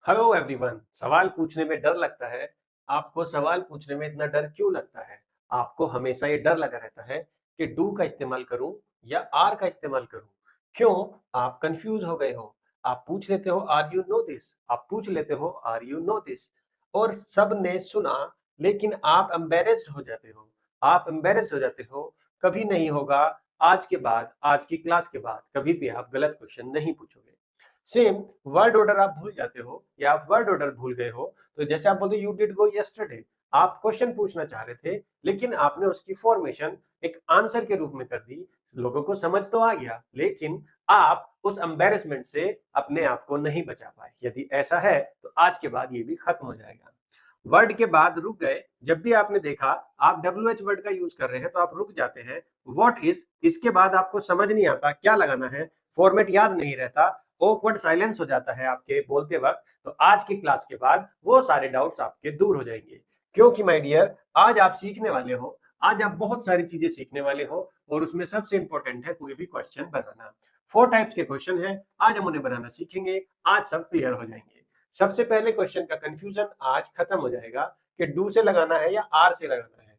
Hello everyone. सवाल पूछने में डर लगता है। आपको सवाल पूछने में इतना डर क्यों लगता है? आपको हमेशा ये डर लगा रहता है कि डू का इस्तेमाल करूं या आर का इस्तेमाल करूं। क्यों? आप कंफ्यूज हो गए हो। आप पूछ लेते हो आर यू नो दिस, आप पूछ लेते हो आर यू नो दिस, और सब ने सुना, लेकिन आप एम्बेरेस्ड हो जाते हो। आप एम्बेरेस्ड हो जाते हो। कभी नहीं होगा। आज के बाद, आज की क्लास के बाद कभी भी आप गलत क्वेश्चन नहीं पूछोगे। सेम वर्ड ऑर्डर आप भूल जाते हो या आप वर्ड ऑर्डर भूल गए हो, तो जैसे आप बोलते यू डिड गो यस्टरडे, आप क्वेश्चन पूछना चाह रहे थे लेकिन आपने उसकी फॉर्मेशन एक आंसर के रूप में कर दी। लोगों को समझ तो आ गया, लेकिन आप उस एम्बेरसमेंट से अपने आप को नहीं बचा पाए। यदि ऐसा है तो आज के बाद ये भी खत्म हो जाएगा। वर्ड के बाद रुक गए। जब भी आपने देखा आप डब्ल्यू एच वर्ड का यूज कर रहे हैं तो आप रुक जाते हैं। व्हाट इज, इसके बाद आपको समझ नहीं आता क्या लगाना है, फॉर्मेट याद नहीं रहता, ऑकवर्ड साइलेंस हो जाता है आपके बोलते वक्त। तो आज की क्लास के बाद वो सारे डाउट्स आपके दूर हो जाएंगे, क्योंकि माय डियर आज आप सीखने वाले हो। आज आप बहुत सारी चीजें सीखने वाले हो, और उसमें सबसे इंपॉर्टेंट है कोई भी क्वेश्चन बनाना। 4 टाइप्स के क्वेश्चन हैं, आज हम उन्हें बनाना सीखेंगे। आज सब क्लियर हो जाएंगे। सबसे पहले क्वेश्चन का कंफ्यूजन आज खत्म हो जाएगा कि डू से लगाना है या आर से लगाना है,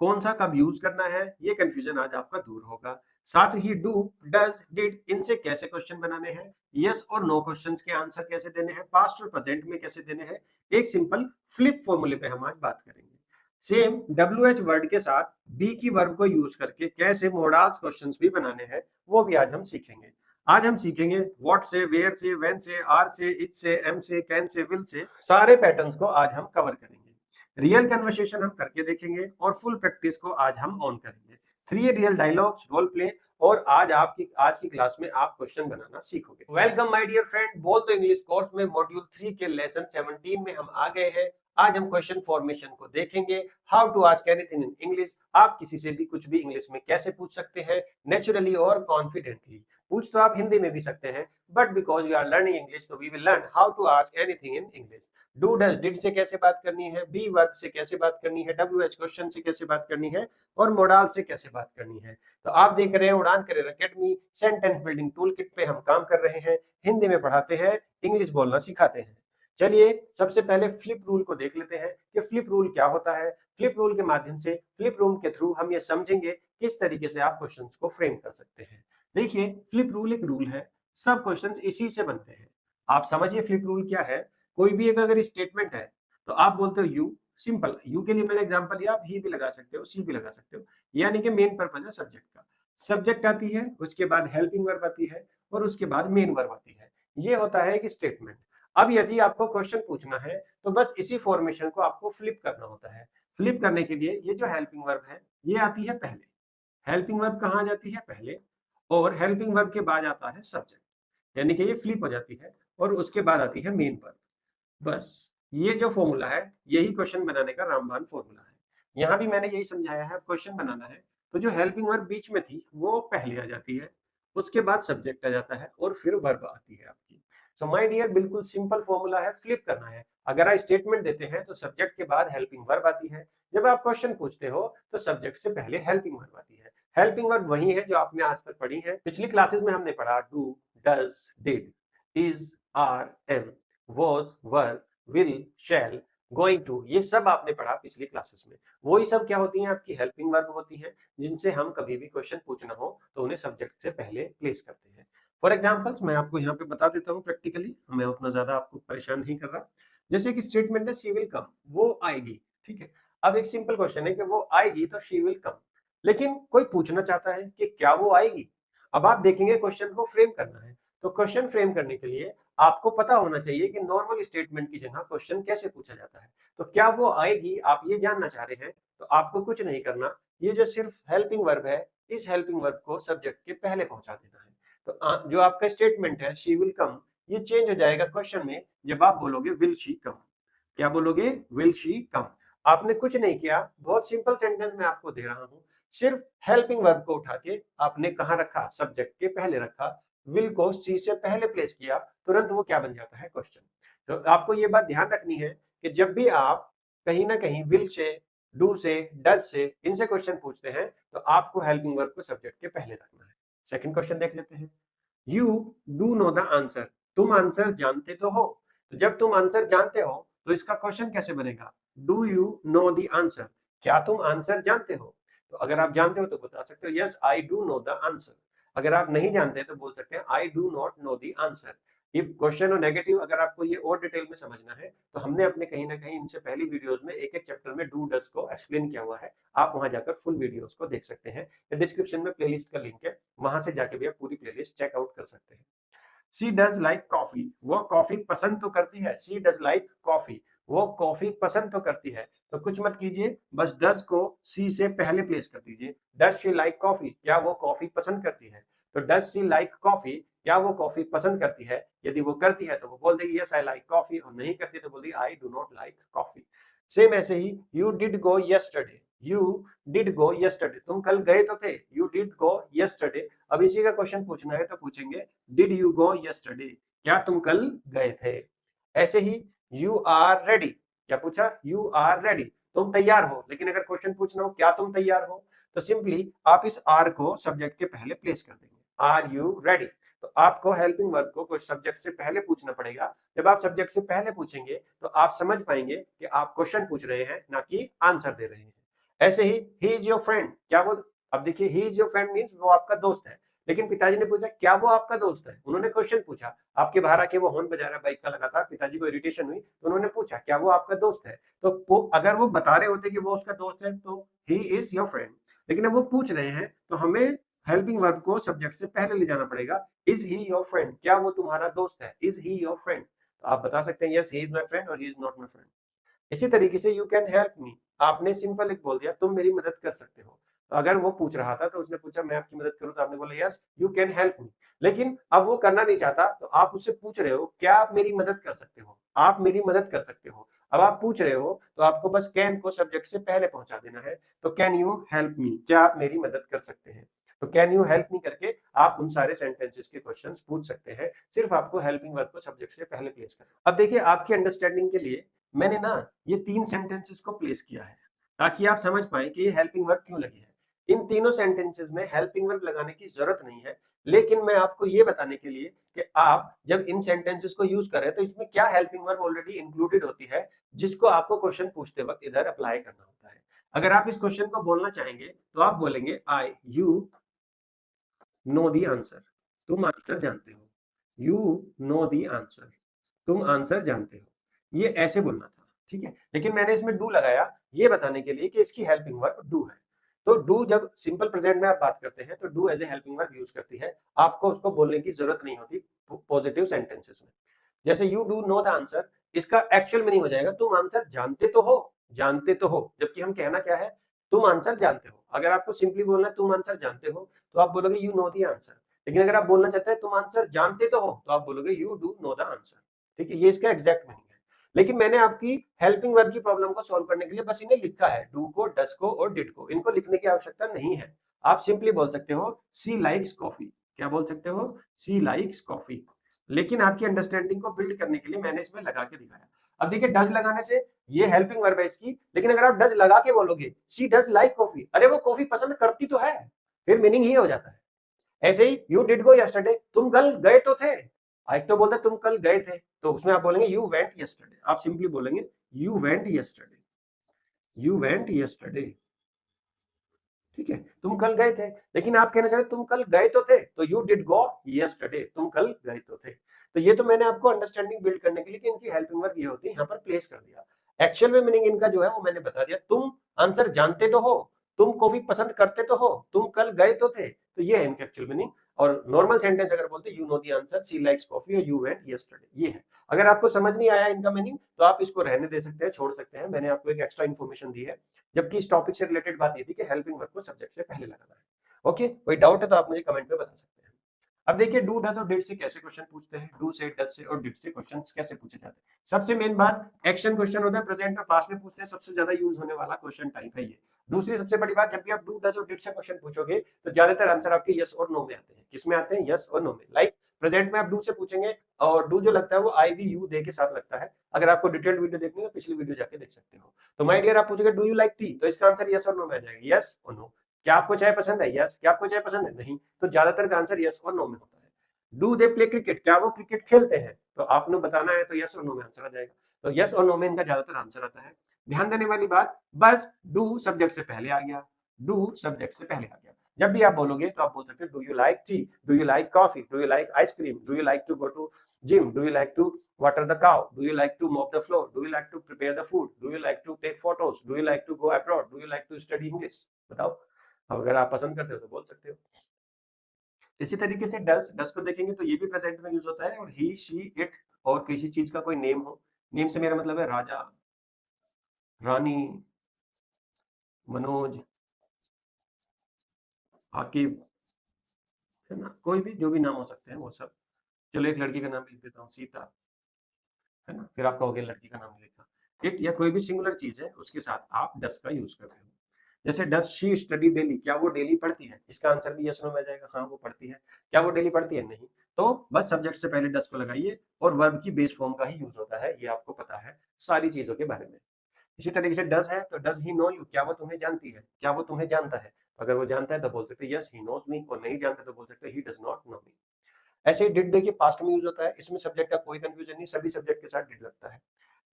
कौन सा कब यूज करना है, ये कंफ्यूजन आज आपका दूर होगा। साथ ही डू, डज, डिड, इनसे कैसे क्वेश्चन बनाने हैं, यस और नो क्वेश्चंस के आंसर कैसे देने हैं, पास्ट और प्रेजेंट में कैसे देने हैं, एक सिंपल फ्लिप फॉर्मूले पे हम आज बात करेंगे। सेम डब्ल्यू एच वर्ड के साथ बी की वर्ब को यूज करके कैसे मोडाल्स क्वेश्चंस भी बनाने हैं, वो भी आज हम सीखेंगे। आज हम सीखेंगे व्हाट से, वेयर से, व्हेन से, आर से, इट से, एम से, कैन से, विल से, सारे पैटर्न्स को आज हम कवर करेंगे। रियल कन्वर्सेशन हम करके देखेंगे और फुल प्रैक्टिस को आज हम ऑन करेंगे। 3 रियल डायलॉग्स, रोल प्ले, और आज की क्लास में आप क्वेश्चन बनाना सीखोगे। वेलकम माय डियर फ्रेंड, बोल तो इंग्लिश कोर्स में मॉड्यूल 3 के लेसन 17 में हम आ गए हैं। आज हम क्वेश्चन फॉर्मेशन को देखेंगे। How to ask anything in English, आप किसी से भी कुछ भी इंग्लिश में कैसे पूछ सकते हैं, नेचुरली और कॉन्फिडेंटली। पूछ तो आप हिंदी में भी सकते हैं, but because we are learning English तो we will learn how to ask anything in English. Do does did से कैसे बात करनी है, बी वर्ब से कैसे बात करनी है, डब्ल्यू एच क्वेश्चन से कैसे बात करनी है, और मोडाल से कैसे बात करनी है। तो आप देख रहे हैं उड़ान career academy, sentence building tool kit पे हम काम कर रहे हैं। हिंदी में पढ़ाते हैं, इंग्लिश बोलना सिखाते हैं। चलिए सबसे पहले फ्लिप रूल को देख लेते हैं कि फ्लिप रूल क्या होता है। फ्लिप रूल के माध्यम से, फ्लिप रूल के थ्रू हम ये समझेंगे किस तरीके से आप क्वेश्चंस को फ्रेम कर सकते हैं। देखिए फ्लिप रूल एक रूल है, सब क्वेश्चंस इसी से बनते हैं। आप समझिए फ्लिप रूल क्या है। कोई भी एक अगर स्टेटमेंट है तो आप बोलते हो यू, सिंपल यू के लिए मैंने एग्जांपल दिया, आप ही भी लगा सकते हो, सी भी लगा सकते हो, यानी कि मेन पर्पस है सब्जेक्ट का। सब्जेक्ट आती है, उसके बाद हेल्पिंग वर्ब आती है, और उसके बाद मेन वर्ब आती है। ये होता है एक स्टेटमेंट। अब यदि आपको क्वेश्चन पूछना है तो बस इसी फॉर्मेशन को आपको फ्लिप करना होता है। फ्लिप करने के लिए ये जो हेल्पिंग वर्ब है ये आती है पहले। हेल्पिंग वर्ब कहाँ आ जाती है? पहले। और हेल्पिंग वर्ब के बाद आता है सब्जेक्ट, यानी कि ये फ्लिप हो जाती है, और उसके बाद आती है मेन वर्ब। बस ये जो फॉर्मूला है यही क्वेश्चन बनाने का रामबाण फॉर्मूला है। यहाँ भी मैंने यही समझाया है। क्वेश्चन बनाना है तो जो हेल्पिंग वर्ब बीच में थी वो पहले आ जाती है, उसके बाद सब्जेक्ट आ जाता है, और फिर वर्ब आती है आपकी। सो माय डियर, बिल्कुल सिंपल फॉर्मूला है, फ्लिप करना है। अगर आप स्टेटमेंट देते हैं तो सब्जेक्ट के बाद हेल्पिंग वर्ब आती है। जब आप क्वेश्चन पूछते हो तो सब्जेक्ट से पहले हेल्पिंग वर्ब आती है। हेल्पिंग वर्ब वही है जो आपने आज तक पढ़ी है। पिछली क्लासेस में हमने पढ़ा do, does, did, is, are, am, was, were, will, shall, going to, ये सब आपने पढ़ा पिछली क्लासेस में। वही सब क्या होती हैं? आपकी हेल्पिंग वर्ब होती हैं, जिनसे हम कभी भी क्वेश्चन पूछना हो तो उन्हें सब्जेक्ट से पहले प्लेस करते हैं। फॉर एग्जाम्पल्स मैं आपको यहाँ पे बता देता हूँ प्रैक्टिकली, मैं उतना ज्यादा आपको परेशान नहीं कर रहा। जैसे कि स्टेटमेंट है शी विल कम, वो आएगी, ठीक है। अब एक सिंपल क्वेश्चन है कि वो आएगी तो शी विल कम, लेकिन कोई पूछना चाहता है कि क्या वो आएगी। अब आप देखेंगे क्वेश्चन को फ्रेम करना है, तो क्वेश्चन फ्रेम करने के लिए आपको पता होना चाहिए कि नॉर्मल स्टेटमेंट की जगह क्वेश्चन कैसे पूछा जाता है। तो क्या वो आएगी, आप ये जानना चाह रहे हैं, तो आपको कुछ नहीं करना। ये जो सिर्फ हेल्पिंग वर्ब है, इस हेल्पिंग वर्ब को सब्जेक्ट के पहले पहुंचा देना है। तो जो आपका स्टेटमेंट है शी विल कम, ये चेंज हो जाएगा क्वेश्चन में जब आप बोलोगे विल शी कम। क्या बोलोगे? Will she come. आपने कुछ नहीं किया, बहुत सिंपल सेंटेंस में आपको दे रहा हूं। सिर्फ हेल्पिंग वर्ब को उठा के आपने कहां रखा? सब्जेक्ट के पहले रखा। विल को सी से पहले प्लेस किया, तुरंत वो क्या बन जाता है? क्वेश्चन। तो आपको ये बात ध्यान रखनी है कि जब भी आप कहीं ना कहीं विल से, डू से, डज से, इनसे क्वेश्चन पूछते हैं तो आपको हेल्पिंग वर्ब को सब्जेक्ट के पहले रखना है। सेकंड क्वेश्चन देख लेते हैं। You do know the answer, तुम आंसर जानते तो हो। तो जब तुम आंसर जानते हो तो इसका क्वेश्चन कैसे बनेगा? Do you know the answer? क्या तुम आंसर जानते हो? तो अगर आप जानते हो तो बता सकते हो yes I do know the answer. अगर आप नहीं जानते तो बोल सकते हैं I do not know the answer. ये क्वेश्चन और नेगेटिव अगर आपको ये और डिटेल में समझना है तो हमने अपने कहीं ना कहीं इनसे पहली वीडियोस में एक एक चैप्टर में डू डस को एक्सप्लेन किया हुआ है। आप वहां जाकर फुल वीडियोस को देख सकते हैं। डिस्क्रिप्शन में प्लेलिस्ट का लिंक है, वहां से जाके भी आप पूरी प्लेलिस्ट चेकआउट कर सकते हैं। सी डज लाइक कॉफी, वो कॉफी पसंद तो करती है। सी डज लाइक कॉफी, वो कॉफी पसंद तो करती है। तो कुछ मत कीजिए, बस डज को सी से पहले प्लेस कर दीजिए। डज शी लाइक कॉफी, क्या वो कॉफी पसंद करती है? तो डज शी लाइक कॉफी, क्या वो कॉफी पसंद करती है? यदि वो करती है तो वो बोल देगी यस आई लाइक कॉफी, और नहीं करती तो बोल देगी I do not like coffee. Same ऐसे ही you did go yesterday, you did go yesterday, तुम कल गए तो थे। You did go yesterday. अब इसी का क्वेश्चन पूछना है तो पूछेंगे डिड यू गो यस्टरडे, क्या तुम कल गए थे? ऐसे ही यू आर रेडी, क्या पूछा? यू आर रेडी, तुम तैयार हो। लेकिन अगर क्वेश्चन पूछना हो क्या तुम तैयार हो, तो सिंपली आप इस आर को सब्जेक्ट के पहले प्लेस कर देंगे। Are you ready? तो आपको हेल्पिंग वर्ब को कुछ सब्जेक्ट से पहले पूछना पड़ेगा। जब आप सब्जेक्ट से पहले पूछेंगे तो आप समझ पाएंगे कि आप क्वेश्चन पूछ रहे हैं ना कि आंसर दे रहे हैं। ऐसे ही इज योर फ्रेंड, क्या वो, अब देखिए he is your friend means वो आपका दोस्त है। लेकिन पिताजी ने पूछा क्या वो आपका दोस्त है? उन्होंने क्वेश्चन पूछा, आपके बाहर आके वो हॉर्न बजा रहा है बाइक का लगातार, पिताजी को इरिटेशन हुई तो उन्होंने पूछा क्या वो आपका दोस्त है? तो अगर वो बता रहे होते कि वो उसका दोस्त है तो ही इज योर फ्रेंड। लेकिन अब वो पूछ रहे हैं तो हमें हेल्पिंग वर्ब को सब्जेक्ट से पहले ले जाना पड़ेगा। इज ही योर फ्रेंड, क्या वो तुम्हारा दोस्त है? Is he your friend? तो आप बता सकते हैं yes he is my friend और he is not my friend. इसी तरीके से यू कैन हेल्प मी, आपने सिंपल एक बोल दिया तुम मेरी मदद कर सकते हो। तो अगर वो पूछ रहा था तो उसने पूछा मैं आपकी मदद करूं, तो आपने बोला yes you can help me. लेकिन अब वो करना नहीं चाहता तो आप उससे पूछ रहे हो क्या आप मेरी मदद कर सकते हो? आप मेरी मदद कर सकते हो। अब आप पूछ रहे हो तो आपको बस कैन को सब्जेक्ट से पहले पहुंचा देना है। तो कैन यू हेल्प मी, क्या आप मेरी मदद कर सकते हैं? तो कैन यू हेल्प मी करके आप उन सारे सेंटेंसेस के क्वेश्चंस पूछ सकते हैं। सिर्फ आपको हेल्पिंग वर्ब को सब्जेक्ट से पहले प्लेस करना। अब देखिए आपकी अंडरस्टैंडिंग के लिए मैंने ना ये 3 सेंटेंसेस को प्लेस किया है ताकि आप समझ पाएं कि ये हेल्पिंग वर्ब क्यों लगी है। इन तीनों सेंटेंसेस में हेल्पिंग वर्ब लगाने की जरूरत नहीं है, लेकिन मैं आपको ये बताने के लिए कि आप जब इन सेंटेंसेस को यूज करें तो इसमें क्या हेल्पिंग वर्ब ऑलरेडी इंक्लूडेड होती है जिसको आपको क्वेश्चन पूछते वक्त इधर अप्लाई करना होता है। अगर आप इस क्वेश्चन को बोलना चाहेंगे तो आप बोलेंगे आई यू नो दी आंसर, तुम आंसर जानते हो। यू नो दी आंसर, तुम आंसर जानते हो। ये ऐसे बोलना था, ठीक है। लेकिन मैंने इसमें डू लगाया ये बताने के लिए कि इसकी हेल्पिंग वर्ब डू है। तो डू जब सिंपल प्रेजेंट में आप बात करते हैं तो do as a helping verb use करती है, आपको उसको बोलने की जरूरत नहीं होती पॉजिटिव सेंटेंसेस में। जैसे you do know the answer, इसका एक्चुअल मीनिंग हो जाएगा तुम आंसर जानते तो हो, जानते तो हो। जबकि हम कहना क्या है, तुम आंसर जानते हो। अगर आपको सिंपली बोलना है तुम आंसर जानते हो तो आप बोलोगे यू नो द आंसर। लेकिन अगर आप बोलना चाहते हैं तुम आंसर जानते तो हो तो आप बोलोगे you do know the answer. ठीक है, ये इसका एग्जैक्ट मीनिंग है। लेकिन मैंने आपकी हेल्पिंग वर्ब की प्रॉब्लम को सॉल्व करने के लिए बस इन्हें लिखा है, डू को, डस को और डिड को। इनको लिखने की आवश्यकता नहीं है। आप सिंपली बोल सकते हो सी लाइक्स कॉफी। क्या बोल सकते हो? सी लाइक्स कॉफी। लेकिन आपकी अंडरस्टैंडिंग को बिल्ड करने के लिए मैंने इसमें लगा के दिखाया। अब देखिए डज लगाने से ये हेल्पिंग वर्ब है इसकी, लेकिन अगर आप डज लगा के बोलोगे शी डज लाइक कॉफी, अरे वो कॉफी पसंद करती तो है, फिर मीनिंग ये हो जाता है। ऐसे ही यू डिड गो यस्टरडे, तुम कल गए तो थे। एक तो बोलते तुम कल गए थे तो उसमें आप बोलेंगे यू वेंट यस्टरडे। आप सिंपली बोलेंगे you went yesterday, you went yesterday. ठीक है, तुम कल गए थे। लेकिन आप कहना चाह रहे तुम कल गए तो थे, तो यू डिड गो यस्टरडे, तुम कल गए तो थे। तो ये तो मैंने आपको अंडरस्टैंडिंग बिल्ड करने के लिए कि इनकी हेल्पिंग वर्ब ये होती है, यहाँ पर प्लेस कर दिया। एक्चुअल में मीनिंग इनका जो है वो मैंने बता दिया। तुम आंसर जानते तो हो, तुम कॉफी पसंद करते तो हो, तुम कल गए तो थे, तो ये है इनका एक्चुअल मीनिंग। और नॉर्मल सेंटेंस अगर बोलते you know the answer, she likes coffee और यू वेंट यस्टरडे, ये है। अगर आपको समझ नहीं आया इनका मीनिंग तो आप इसको रहने दे सकते हैं, छोड़ सकते हैं। मैंने आपको एक एक्स्ट्रा इन्फॉर्मेशन दी है, जबकि इस टॉपिक से रिलेटेड बात ये थी कि हेल्पिंग वर्ब को सब्जेक्ट से पहले लगाना है। ओके, कोई डाउट है तो आप मुझे कमेंट में बता सकते हैं। अब देखिए डू डज और डिड से कैसे क्वेश्चन पूछते हैं, डू से, डज से और डिड से क्वेश्चन कैसे पूछे जाते हैं। सबसे मेन बात एक्शन क्वेश्चन होता है, प्रेजेंट और पास्ट में पूछते हैं, सबसे ज्यादा यूज होने वाला क्वेश्चन टाइप है ये। दूसरी सबसे बड़ी बात, जब भी आप डू डज और डिड से क्वेश्चन पूछोगे तो ज्यादातर आंसर आपके यस और नो में आते हैं। किसमें आते हैं? यस और नो में। लाइक प्रेजेंट में आप डू से पूछेंगे और डू जो लगता है वो आई वी यू दे के साथ लगता है। अगर आपको डिटेल्ड वीडियो देखनी है तो पिछली वीडियो जाके देख सकते हो। तो माय डियर आप पूछोगे डू यू लाइक टी, तो इसका आंसर यस और नो में आ जाएगा, यस और नो। क्या आपको चाय पसंद है? यस। क्या आपको चाय पसंद है? नहीं। तो ज्यादातर का आंसर यस और नो में होता है। डू दे प्ले क्रिकेट, क्या वो क्रिकेट खेलते हैं? तो आपने बताना है, तो यस और नो में आंसर आ जाएगा। तो यस और नो में इनका ज्यादातर आंसर आता है। ध्यान देने वाली बात, बस डू सब्जेक्ट से पहले आ गया, डू सब्जेक्ट से पहले आ गया। जब भी आप बोलोगे तो आप बोल सकते हो do you like tea, do you like coffee, do you like ice cream, do you like to go to gym, do you like to water the cow, do you like to mop the floor, do you like to prepare the food, do you like to take photos, do you like to go abroad, do you like to study English? बताओ। अब अगर आप पसंद करते हो तो बोल सकते हो। इसी तरीके से डस, डस को देखेंगे तो ये भी प्रेजेंट में यूज होता है, और ही, शी, इट, और किसी चीज का कोई नेम हो। नेम से मेरा मतलब है राजा, रानी, मनोज, आकिब, है ना, कोई भी जो भी नाम हो सकते हैं वो सब। चलो एक लड़की का नाम लिख देता हूँ, सीता, है ना, फिर आप कहोगे लड़की का नाम लिखा। इट या कोई भी सिंगुलर चीज है उसके साथ आप डस का यूज करते हो। जैसे डस शी स्टडी डेली, क्या वो डेली पढ़ती है? इसका आंसर भी यस नो में आ जाएगा, हाँ वो पढ़ती है। क्या वो डेली पढ़ती है? नहीं। तो बस सब्जेक्ट से पहले डस को लगाइए, और वर्ब की बेस फॉर्म का ही यूज होता है, ये आपको पता है सारी चीजों के बारे में। इसी तरीके से डज है तो डज ही नो यू, क्या वो तुम्हें जानती है, क्या वो तुम्हें जानता है? अगर वो जानता है तो बोल सकते यस ही नोज मी, और नहीं जानता तो बोल सकते ही डज नॉट नो मी। ऐसे ही डिड देखिए पास्ट में यूज होता है, इसमें सब्जेक्ट का कोई कंफ्यूजन नहीं, सभी सब्जेक्ट के साथ डिड लगता है।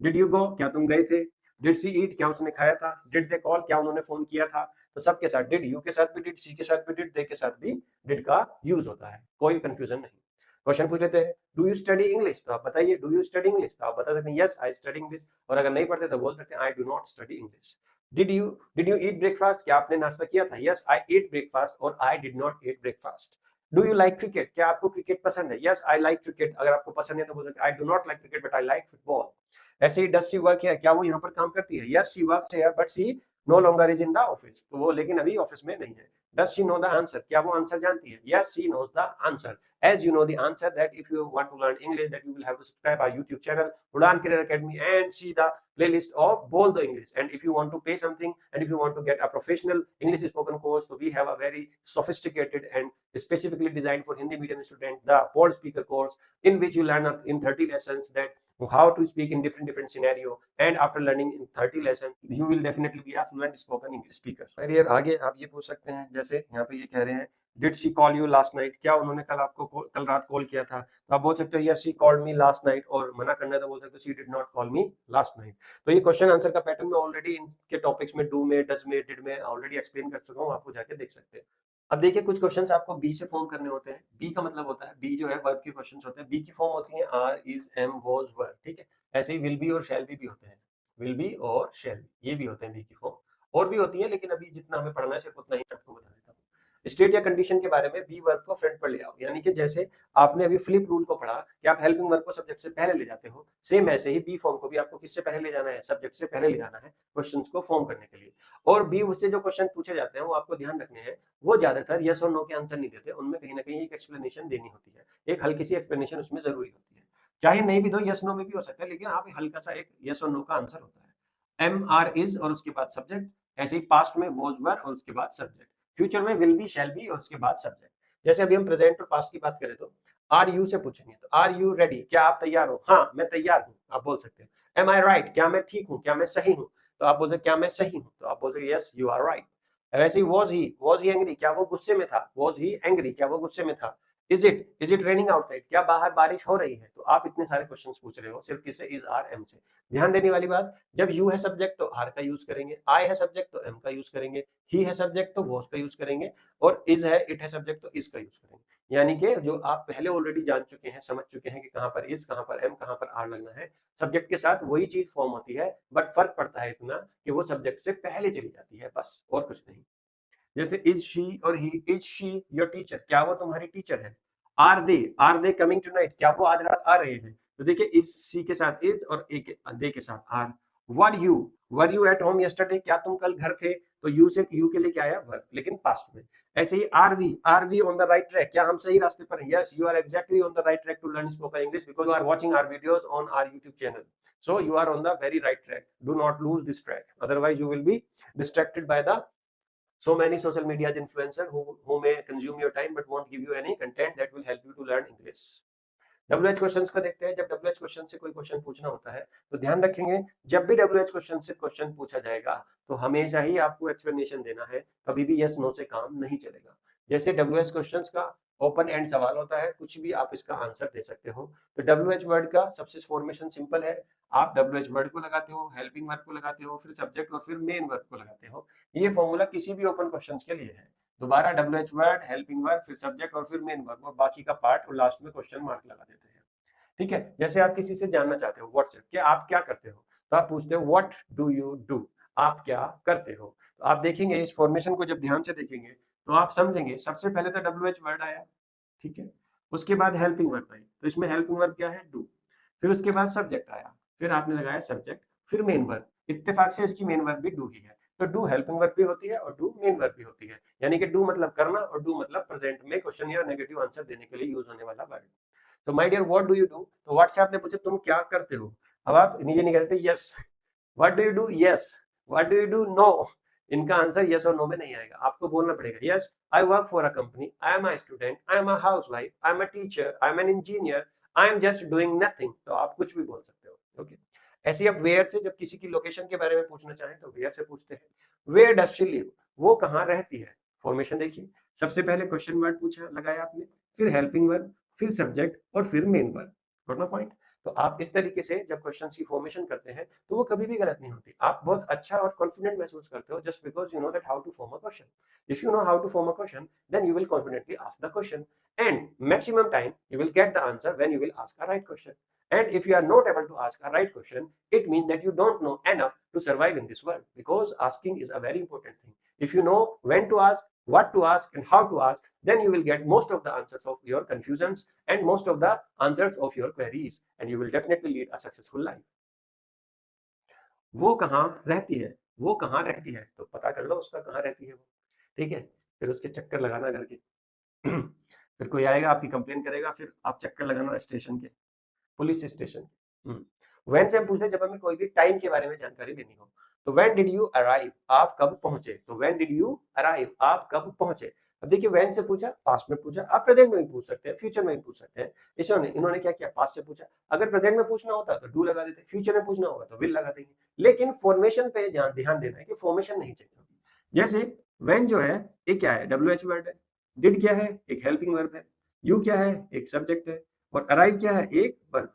डिड यू गो, क्या तुम गए थे? डिड सी ईट, क्या उसने खाया था? डिड दे कॉल, क्या उन्होंने फोन किया था? तो सबके साथ डिड, यू के साथ भी डिड, सी के साथ भी डिड, दे के साथ भी डिड का यूज होता है, कोई कंफ्यूजन नहीं। क्वेश्चन पूछ लेते हैं, डू यू स्टडी इंग्लिश, तो आप बताइए डू यू स्टडी इंग्लिश, तो आप बता सकते हैं यस आई स्टडी इंग्लिश, और अगर नहीं पढ़ते तो बोल सकते हैं I do not study English. Did you eat breakfast, क्या आपने नाश्ता किया था? यस आई ईट ब्रेकफास्ट, और I did not eat breakfast. Do you like cricket, क्या आपको क्रिकेट पसंद है? यस आई लाइक क्रिकेट, अगर आपको पसंद है तो बोल सकते हैं I do not like cricket but I like football. ऐसे ही डज शी वर्क हियर, क्या वो यहाँ पर काम करती है? Yes she works here but she no longer is in the office, तो वो लेकिन अभी ऑफिस में नहीं है। Does she know the answer, क्या वो आंसर जानती है? Yes she knows the answer. As you know the answer that if you want to learn English, that you will have to subscribe our YouTube channel, Udan Career Academy, and see the playlist of Bol the English. And if you want to pay something, and if you want to get a professional English spoken course, so we have a very sophisticated and specifically designed for Hindi medium student, the Bol Speaker course, in which you learn in 30 lessons that how to speak in different scenario, and after learning in 30 lessons you will definitely be a fluent spoken English speaker। फिर यार आगे आप ये पूछ सकते हैं, जैसे यहाँ पे ये कह रहे हैं did she call you last night, क्या उन्होंने कल रात कॉल किया था? तो आप बोल सकते हो yes she called me last night, और मना करना है तो बोल सकते हो she did not call me last night. तो ये क्वेश्चन आंसर का पैटर्न मैं ऑलरेडी इनके टॉपिक्स में डू में, डज में, डिड में ऑलरेडी एक्सप्लेन कर चुका हूँ, आपको जाके देख सकते हैं। अब देखिए कुछ क्वेश्चंस आपको बी से फॉर्म करने होते हैं। बी का मतलब होता है, बी जो है वर्ब के क्वेश्चंस होते हैं, बी की फॉर्म होती है आर, इज, एम, वाज, वर, ठीक है। ऐसे ही विल बी और शैल भी होते हैं, विल बी और शैल बी, ये भी होते हैं बी की फॉर्म। और भी होती है लेकिन अभी जितना हमें पढ़ना है सिर्फ उतना ही आपको बता देता हूँ। स्टेट या कंडीशन के बारे में बी वर्ब को फ्रंट पर ले आओ, यानी कि जैसे आपने अभी फ्लिप रूल को पढ़ा कि आप हेल्पिंग वर्ब को सब्जेक्ट से पहले ले जाते हो, सेम ऐसे ही बी फॉर्म को भी आपको किससे पहले ले जाना है? सब्जेक्ट से पहले ले जाना है क्वेश्चंस को फॉर्म करने के लिए। और बी उससे जो क्वेश्चन पूछे जाते हैं वो आपको ध्यान रखने हैं, वो ज्यादातर यस और नो के आंसर नहीं देते, उनमें कहीं ना कहीं एक एक्सप्लेनेशन देनी होती है, एक हल्की सी एक्सप्लेनेशन उसमें जरूरी होती है। चाहे नहीं भी दो, यस नो में भी हो सकता है, लेकिन आप हल्का सा एक यस और नो का आंसर होता है। एम, आर, इज और उसके बाद सब्जेक्ट, ऐसे ही पास्ट में वॉज, वर और उसके बाद सब्जेक्ट, फ्यूचर में विल बी, शैल बी और उसके बाद सब्जेक्ट। जैसे अभी हम प्रेजेंट और पास्ट की बात करें तो आर यू से पूछेंगे तो आर यू रेडी, क्या आप तैयार हो? हाँ मैं तैयार हूँ, आप बोल सकते हैं। एम आई राइट, क्या मैं ठीक हूँ, क्या मैं सही हूँ? तो आप बोलते क्या मैं सही हूँ, तो आप बोलते यस यू आर राइट। वैसे ही वॉज ही एंग्री, क्या वो गुस्से में था? वॉज ही एंग्री, क्या वो गुस्से में था? इज इट रेनिंग आउटसाइड, क्या बाहर बारिश हो रही है? तो आप इतने सारे क्वेश्चंस पूछ रहे हो सिर्फ किससे? इज, आर, एम से। ध्यान देने वाली बात, जब यू है सब्जेक्ट तो आर का यूज करेंगे, आई है सब्जेक्ट तो एम का यूज करेंगे, ही है सब्जेक्ट तो वॉज का यूज करेंगे, और इज है, इट है सब्जेक्ट तो इज का यूज करेंगे। यानी कि जो आप पहले ऑलरेडी जान चुके हैं, समझ चुके हैं कि कहां पर इज, कहां पर एम, कहां पर आर लगना है, सब्जेक्ट के साथ वही चीज फॉर्म होती है, बट फर्क पड़ता है इतना कि वो सब्जेक्ट से पहले चली जाती है, बस और कुछ नहीं। जैसे इज शी और he, is she your teacher, क्या वो तुम्हारी टीचर है? आर दे कमिंग टुनाइट, क्या वो आज रात आ रहे हैं? तो देखिए इज सी के साथ इज और ए के दे के साथ are. Were you at home yesterday, क्या तुम कल घर थे? तो यू से यू के लिए क्या आया? वर, लेकिन पास्ट में। ऐसे ही are we on the right track, क्या हम सही रास्ते पर हैं? Yes you are exactly on the right track to learn spoken English because you are watching our videos on our YouTube channel, so you are on the very right track, do not lose this track, otherwise you will be distracted by the so many social media influencer who may consume your time but won't give you any content that will help you to learn English। WH questions का देखते हैं। जब WH question से कोई question पूछना होता है तो ध्यान रखेंगे, जब भी WH क्वेश्चन से क्वेश्चन पूछा जाएगा तो हमेशा ही आपको एक्सप्लेनेशन देना है, कभी भी यस नो से काम नहीं चलेगा। जैसे WH क्वेश्चंस का ओपन एंड सवाल होता है, कुछ भी आप इसका आंसर दे सकते हो। तो WH वर्ड का सबसे फॉर्मेशन सिंपल है, आप WH वर्ड को लगाते हो, हेल्पिंग वर्ब को लगाते हो, फिर सब्जेक्ट और फिर मेन वर्ब को लगाते हो। ये फॉर्मूला किसी भी ओपन क्वेश्चन के लिए है। दोबारा WH वर्ड, हेल्पिंग वर्ब, फिर सब्जेक्ट और फिर मेन वर्ब और बाकी का पार्ट और लास्ट में क्वेश्चन मार्क लगा देते हैं। ठीक है, जैसे आप किसी से जानना चाहते हो व्हाट्सएप कि आप क्या करते हो, तो आप पूछते हो व्हाट डू यू डू, आप क्या करते हो। तो आप देखेंगे इस फॉर्मेशन को जब ध्यान से देखेंगे तो आप समझेंगे सबसे पहले तो WH वर्ड आया, ठीक है, उसके बाद हेल्पिंग वर्ब आई, तो इसमें हेल्पिंग वर्ब क्या है, डू। फिर उसके बाद सब्जेक्ट आया, फिर आपने लगाया सब्जेक्ट, फिर मेन वर्ब, इत्तेफाक से इसकी मेन वर्ब भी डू ही है। तो डू हेल्पिंग वर्ब भी होती है और डू मेन वर्ब भी होती है, यानी कि डू मतलब करना और डू मतलब प्रेजेंट में क्वेश्चन या नेगेटिव आंसर देने के लिए यूज होने वाला वर्ड। तो my dear what do you do, तो व्हाट से आपने पूछा तुम क्या करते हो, अब आप ये नहीं कहते yes, what do you do, yes, what do you do, no. इनका आंसर यस और नो में नहीं आएगा, आपको बोलना पड़ेगा yes I work for a company, I am a student, I am a housewife, I am a teacher, I am an engineer, I am just doing nothing. तो आप कुछ भी बोल सकते हो। ओके, ऐसे आप वेयर से जब किसी की लोकेशन के बारे में पूछना चाहें तो वेयर से पूछते हैं। वेयर डज शी लिव, वो कहाँ रहती है। फॉर्मेशन देखिए, सबसे पहले क्वेश्चन वर्ड पूछा, लगाया आपने, फिर हेल्पिंग वर्ब, फिर सब्जेक्ट और फिर main verb. Got my point. तो आप इस तरीके से जब क्वेश्चन की फॉर्मेशन करते हैं तो वो कभी भी गलत नहीं होती, आप बहुत अच्छा और कॉन्फिडेंट महसूस करते हो just because you know that how to form a question. If you know how to form a question then you will confidently ask the question, and maximum time you will get the answer when you will ask a right question. And if you are not able to ask a right question, it means that you don't know enough to survive in this world, because asking is a very important thing. If you know when to ask, what to ask and how to ask, then you will get most of the answers of your confusions and most of the answers of your queries, and you will definitely lead a successful life. वो कहाँ रहती है, वो कहाँ रहती है, तो पता कर लो उसका कहाँ रहती है वो। ठीक है, फिर उसके चक्कर लगाना घर के। फिर कोई आएगा आपकी कंप्लेन करेगा, फिर आप चक्कर लगाना स्टेशन के, पुलिस स्टेशन। व्हेन से हम पूछते हैं जब हमें कोई भी टाइम के बारे में जानकारी लेनी हो। तो व्हेन डिड यू अराइव, आप कब पहुंचे, तो व्हेन डिड यू अराइव, आप कब पहुंचे। अब देखिए व्हेन से पूछा, पास्ट में पूछा, आप प्रेजेंट में भी पूछ सकते हैं, फ्यूचर में भी पूछ सकते हैं। इन्होंने क्या किया, पास्ट से पूछा, अगर प्रेजेंट में पूछना होता तो डू लगा देते, फ्यूचर में पूछना होगा तो विल लगा देंगे। लेकिन फॉर्मेशन पे ध्यान देना है कि फॉर्मेशन नहीं चाहिए होगी। जैसे व्हेन जो है ये क्या है, WH वर्ड है, डिड क्या है, एक हेल्पिंग वर्ब है, यू क्या है, एक सब्जेक्ट है, और अराइव क्या है, एक वर्ब।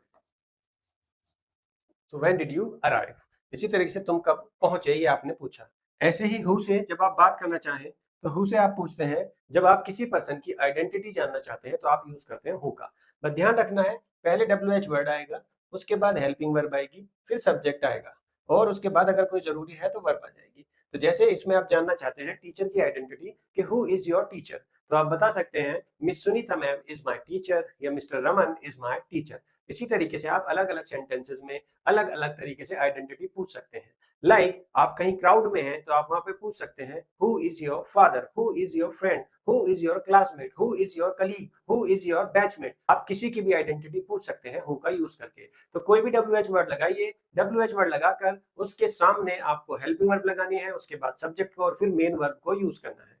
तो व्हेन डिड यू अराइव, इसी तरीके से तुम कब पहुंचे ये आपने पूछा। ऐसे ही हु से जब आप बात करना चाहें तो हु से आप पूछते हैं जब आप किसी पर्सन की आइडेंटिटी जानना चाहते हैं तो आप यूज करते हैं हु का। बस ध्यान रखना है, पहले WH वर्ड आएगा, उसके बाद हेल्पिंग वर्ब आएगी, फिर सब्जेक्ट आएगा, और उसके बाद अगर कोई जरूरी है तो वर्ब आ जाएगी। तो जैसे इसमें आप जानना चाहते हैं टीचर की आइडेंटिटी कि हु इज योर टीचर, तो आप बता सकते हैं Miss Sunita ma'am is my teacher या Mister Raman is my teacher. इसी तरीके से आप अलग अलग सेंटेंसेस में अलग अलग तरीके से आइडेंटिटी पूछ सकते हैं। लाइक आप कहीं क्राउड में हैं तो आप वहां पे पूछ सकते हैं who is your father, who is your friend, who is your classmate, who is your colleague, who is your batchmate. आप किसी की भी आइडेंटिटी पूछ सकते हैं हु का यूज करके। तो कोई भी WH वर्ड लगाइए, WH वर्ड लगाकर उसके सामने आपको हेल्पिंग वर्ब लगानी है, उसके बाद सब्जेक्ट को और फिर मेन वर्ब को यूज करना है।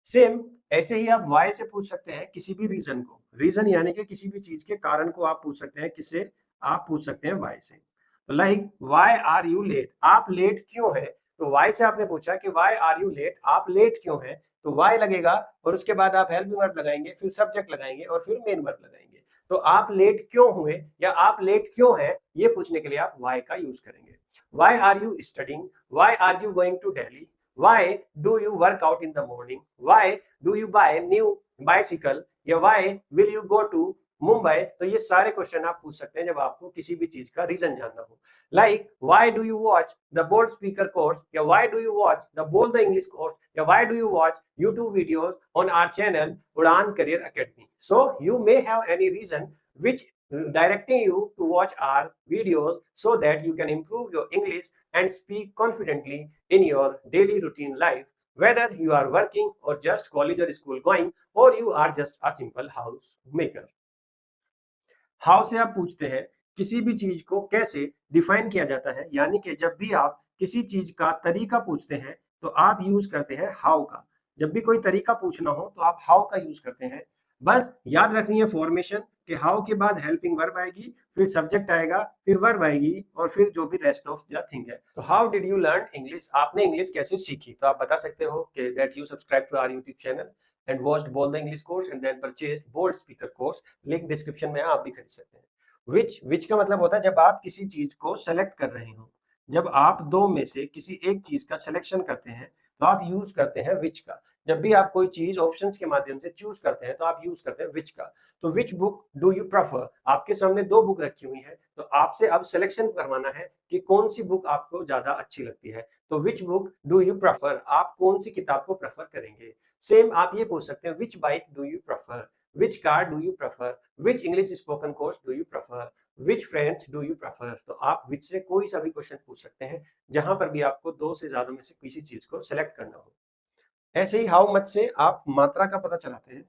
सेम ऐसे ही आप वाई से पूछ सकते हैं किसी भी रीजन को, रीजन यानी कि किसी भी चीज के कारण को आप पूछ सकते हैं, किससे, आप पूछ सकते हैं वाई से। तो like why are you late, आप लेट क्यों है, तो वाई से आपने पूछा कि वाई आर यू लेट, आप लेट क्यों है, तो वाई लगेगा और उसके बाद आप हेल्पिंग वर्ब लगाएंगे, फिर सब्जेक्ट लगाएंगे और फिर मेन वर्ब लगाएंगे। तो आप लेट क्यों हुए या आप लेट क्यों है, ये पूछने के लिए आप वाई का यूज करेंगे। Why are you studying, why are you going to Delhi, why do you work out in the morning, why do you buy new bicycle, या why will you go to Mumbai. तो ये सारे क्वेश्चन आप पूछ सकते हैं जब आपको किसी भी चीज का रीजन जानना हो। Like why do you watch the bold speaker course, या why do you watch the bold the English course, या why do you watch YouTube videos on our channel Udan Career Academy। So you may have any reason which directing you to watch our videos so that you can improve your English and speak confidently in your daily routine life, whether you are working or just college or school going, or you are just a simple housemaker। How से आप पूछते हैं किसी भी चीज को कैसे define किया जाता है, यानी कि जब भी आप किसी चीज का तरीका पूछते हैं तो आप यूज करते हैं हाउ का। जब भी कोई तरीका पूछना हो तो आप हाउ का यूज करते हैं। बस याद रखनी है फॉर्मेशन कि हाउ के बाद हेल्पिंग वर्ब आएगी, फिर सब्जेक्ट आएगा, फिर वर्ब आएगी और फिर जो भी रेस्ट ऑफ द थिंग है। तो how did you learn English, आपने इंग्लिश कैसे सीखी, तो आप बता सकते हो कि that you subscribe to our YouTube channel and watched bold the English course and then purchased bold speaker course. Link description में है, आप भी खरीद सकते हैं। विच का मतलब होता है जब आप किसी चीज को सेलेक्ट कर रहे हो, जब आप दो में से किसी एक चीज का सिलेक्शन करते हैं तो आप यूज करते हैं विच का। जब भी आप कोई चीज ऑप्शंस के माध्यम से चूज करते हैं तो आप यूज करते हैं विच का। तो which book do you prefer, आपके सामने दो बुक रखी हुई है, तो आपसे अब सिलेक्शन करवाना है कि कौन सी बुक आपको ज्यादा अच्छी लगती है। तो which book do you prefer, आप कौन सी किताब को प्रेफर करेंगे। सेम आप ये पूछ सकते हैं which bike do you prefer, which car do you prefer, which English spoken course do you prefer, which friends do you prefer. तो आप विच से कोई सा भी क्वेश्चन पूछ सकते हैं जहां पर भी आपको दो से ज्यादा में से किसी चीज को सिलेक्ट करना हो। ऐसे ही हाउ मच से आप मात्रा का पता चलाते हैं,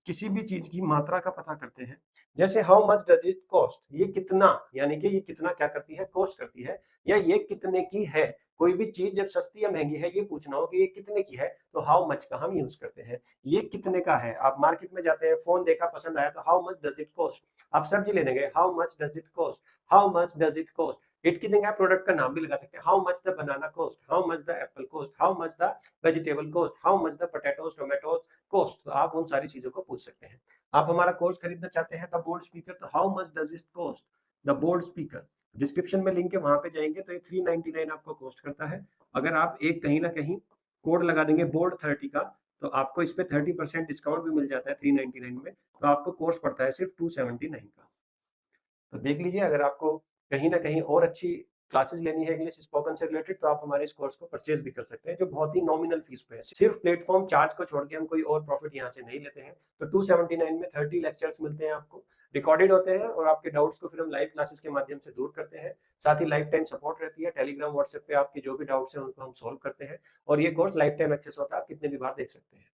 किसी भी चीज की मात्रा का पता करते हैं। जैसे how much does it cost, ये कितना, यानी कि ये कितना क्या करती है, कॉस्ट करती है, या ये कितने की है। कोई भी चीज जब सस्ती या महंगी है ये पूछना हो कि ये कितने की है, तो हाउ मच का हम यूज करते हैं। ये कितने का है, आप मार्केट में जाते हैं, फोन देखा पसंद आया तो how much does it cost. आप सब्जी लेने गए, how much does it cost, how much does it cost. It की जगह प्रोडक्ट का नाम भी लगा सकते हैं, how much the banana cost, how much the Apple cost, how much the vegetable cost, how much the potatoes tomatoes cost. तो आप उन सारी चीजों को पूछ सकते हैं। आप हमारा कोर्स खरीदना चाहते हैं द बोल्ड स्पीकर, तो how much does it cost the Bold Speaker. Description में लिंक है, वहां पे जाएंगे तो ये 399 आपको कॉस्ट करता है। अगर आप एक कहीं ना कहीं कोड लगा देंगे बोल्ड 30 का, तो आपको इस पे 30% डिस्काउंट भी मिल जाता है 399 में। तो आपको कोर्स पड़ता है सिर्फ 279 का। तो देख लीजिए, अगर आपको कहीं ना कहीं और अच्छी क्लासेस लेनी है इंग्लिश स्पोकन से रिलेटेड, तो आप हमारे इस कोर्स को परचेज भी कर सकते हैं, जो बहुत ही नॉमिनल फीस पे है। सिर्फ प्लेटफॉर्म चार्ज को छोड़ के हम कोई और प्रॉफिट यहाँ से नहीं लेते हैं। तो 279 में 30 लेक्चर्स मिलते हैं आपको, रिकॉर्डेड होते हैं, और आपके डाउट्स को फिर हम लाइव क्लासेस के माध्यम से दूर करते हैं। साथ ही लाइफ टाइम सपोर्ट रहती है, टेलीग्राम व्हाट्सएप पे आपके जो भी डाउट्स हैं उनको हम सोल्व करते हैं, और ये कोर्स लाइफ टाइम एक्सेस होता है, आप कितने भी बार देख सकते हैं।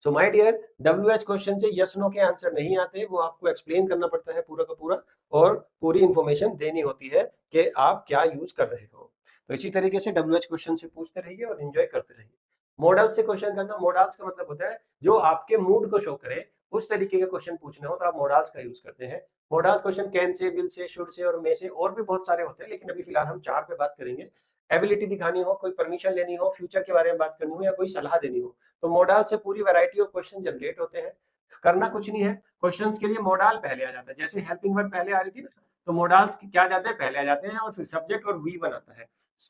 So my dear, WH question से यस नो के आंसर नहीं आते, वो आपको एक्सप्लेन करना पड़ता है पूरा का पूरा, और पूरी इंफॉर्मेशन देनी होती है कि आप क्या यूज कर रहे हो। तो इसी तरीके से WH क्वेश्चन से पूछते रहिए और एंजॉय करते रहिए। मॉडल से क्वेश्चन करना, मॉडल्स का मतलब होता है जो आपके मूड को शो करे, उस तरीके के क्वेश्चन पूछने हो तो आप मॉडल्स का यूज करते हैं। Models question can say, will say, should say और मे से, और भी बहुत सारे होते हैं, लेकिन अभी फिलहाल हम 4 पे बात करेंगे। एबिलिटी दिखानी हो, कोई परमिशन लेनी हो, फ्यूचर के बारे में बात करनी हो, या कोई सलाह देनी हो, तो मॉडल से पूरी वैरायटी ऑफ क्वेश्चन जनरेट होते हैं। करना कुछ नहीं है, क्वेश्चंस के लिए मॉडल पहले आ जाता है। जैसे हेल्पिंग वर्ब पहले आ रही थी ना, तो मॉडल्स क्या जाते हैं, पहले आ जाते हैं, और फिर सब्जेक्ट और वी बनाता है।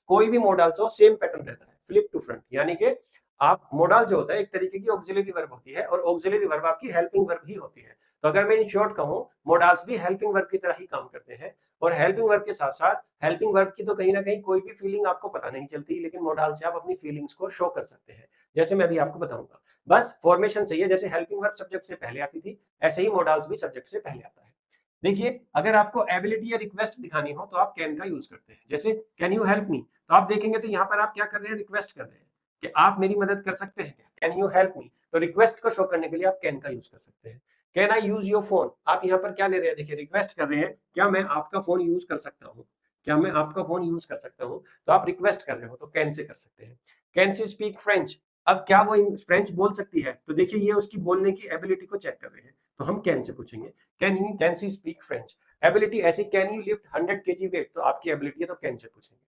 कोई भी मॉडल्स हो सेम पैटर्न रहता है, फ्लिप टू फ्रंट, यानी कि आप मॉडल जो होता है एक तरीके की ऑक्सिलरी वर्ब होती है, और ऑक्सिलरी वर्ब आपकी हेल्पिंग वर्ब ही होती है। तो अगर मैं इन शॉर्ट कहूं, मॉडल्स भी हेल्पिंग वर्ब की तरह ही काम करते हैं, और हेल्पिंग वर्ब के साथ साथ हेल्पिंग वर्ब की तो कहीं ना कहीं कोई भी फीलिंग आपको पता नहीं चलती, लेकिन मॉडल से आप अपनी फीलिंग्स को शो कर सकते हैं, जैसे मैं अभी आपको बताऊंगा। बस फॉर्मेशन सही है, जैसे हेल्पिंग वर्ब सब्जेक्ट से पहले आती थी, ऐसे ही मॉडल्स भी सब्जेक्ट से पहले आता है। देखिए, अगर आपको एबिलिटी या रिक्वेस्ट दिखानी हो तो आप कैन का यूज करते हैं। जैसे कैन यू हेल्प मी, तो आप देखेंगे तो यहाँ पर आप क्या कर रहे हैं, रिक्वेस्ट कर रहे हैं कि आप मेरी मदद कर सकते हैं क्या, कैन यू हेल्प मी। तो रिक्वेस्ट को शो करने के लिए आप कैन का यूज कर सकते हैं। Can I use your phone, आप यहाँ पर क्या ले रहे हैं, देखिए रिक्वेस्ट कर रहे हैं, क्या मैं आपका फोन यूज कर सकता हूँ, क्या मैं आपका फोन यूज कर सकता हूँ, तो आप रिक्वेस्ट कर रहे हो तो कैन से कर सकते हैं। कैन सी स्पीक फ्रेंच, अब क्या वो फ्रेंच बोल सकती है, तो देखिए ये उसकी बोलने की एबिलिटी को चेक कर रहे हैं, तो हम कैन से पूछेंगे, can she speak French. Ability ऐसी, can you lift 100 kg weight, तो आपकी एबिलिटी है तो कैन से पूछेंगे।